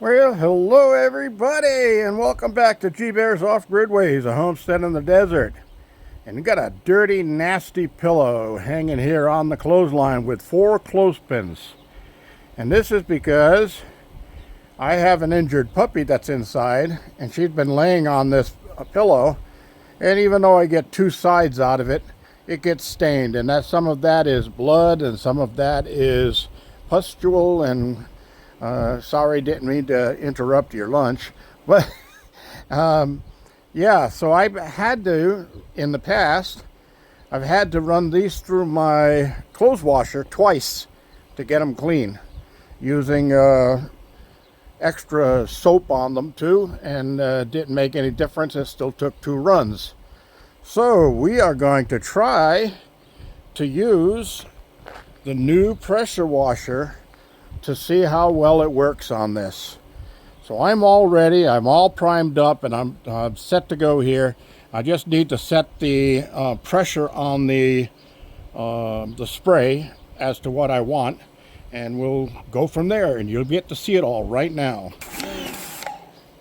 Well, hello everybody, and welcome back to G Bear's Off-Grid Ways, a homestead in the desert. And we got a dirty, nasty pillow hanging here on the clothesline with 4 clothespins. And this is because I have an injured puppy that's inside, and she's been laying on this pillow. And even though I get 2 sides out of it, it gets stained. And that some of that is blood, and some of that is pustule, and sorry, didn't mean to interrupt your lunch, but yeah, so I've had to, in the past, I've had to run these through my clothes washer twice to get them clean, using extra soap on them too, and didn't make any difference. It still took 2 runs. So we are going to try to use the new pressure washer to see how well it works on this. So I'm all ready, I'm all primed up, and I'm set to go here. I just need to set the pressure on the spray as to what I want, and we'll go from there, and you'll get to see it all right now.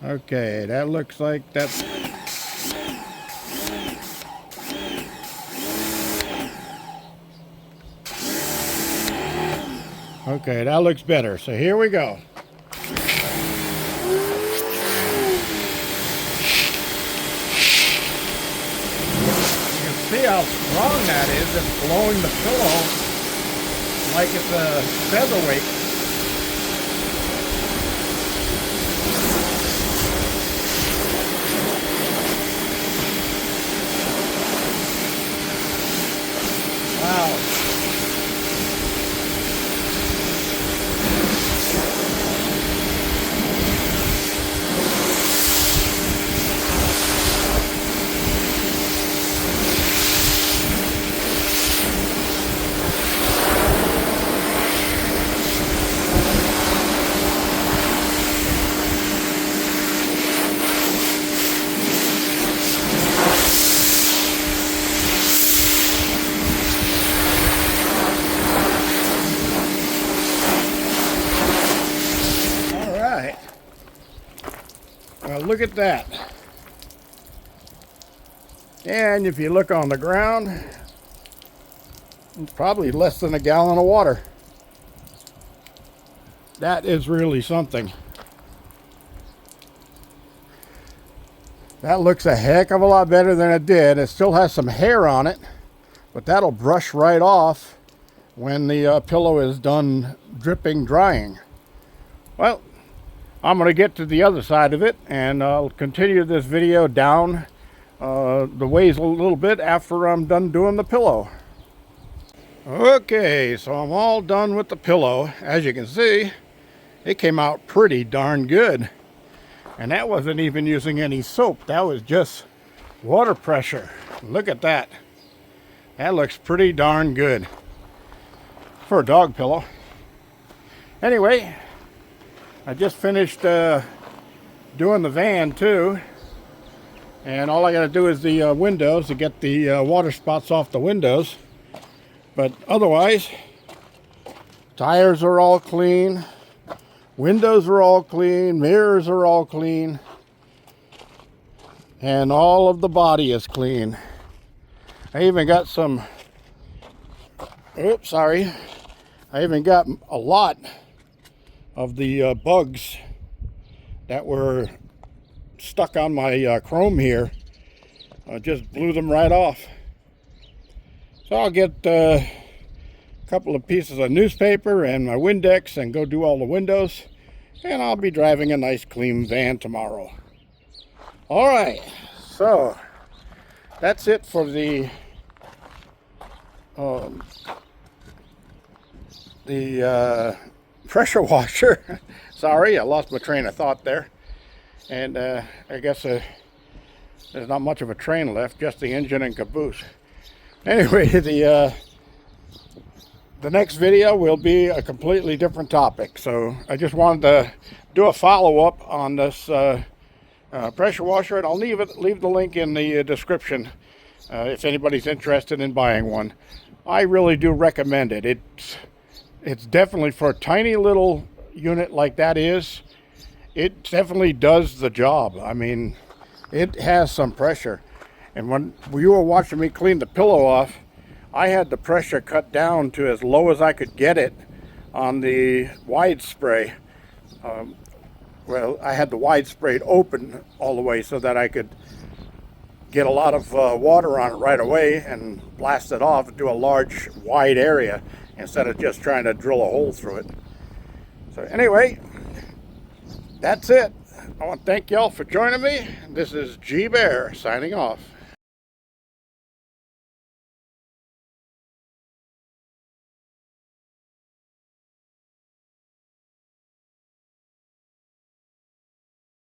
Okay, that looks like that's... Okay, that looks better. So here we go. You can see how strong that is. It's blowing the pillow like it's a featherweight. Wow. Well, look at that. And if you look on the ground, it's probably less than a gallon of water. That is really something. That looks a heck of a lot better than it did. It still has some hair on it, but that'll brush right off when the pillow is done dripping, drying. Well, I'm going to get to the other side of it, and I'll continue this video down the ways a little bit after I'm done doing the pillow. Okay, so I'm all done with the pillow. As you can see, it came out pretty darn good. And that wasn't even using any soap. That was just water pressure. Look at that. That looks pretty darn good for a dog pillow. Anyway, I just finished doing the van too, and all I got to do is the windows to get the water spots off the windows. But otherwise, tires are all clean, windows are all clean, mirrors are all clean, and all of the body is clean. I even got some, oops, sorry, I even got a lot of the bugs that were stuck on my chrome here. I just blew them right off. So I'll get a couple of pieces of newspaper and my Windex and go do all the windows, and I'll be driving a nice clean van tomorrow. All right, so that's it for the pressure washer. Sorry, I lost my train of thought there. And I guess there's not much of a train left, just the engine and caboose. Anyway, the next video will be a completely different topic. So I just wanted to do a follow-up on this pressure washer, and I'll leave the link in the description if anybody's interested in buying one. I really do recommend it. It's definitely, for a tiny little unit like that is, it definitely does the job. I mean, it has some pressure. And when you were watching me clean the pillow off, I had the pressure cut down to as low as I could get it on the wide spray. Well, I had the wide sprayed open all the way so that I could get a lot of water on it right away and blast it off and do a large wide area instead of just trying to drill a hole through it. So anyway, that's it. I want to thank y'all for joining me. This is G Bear signing off.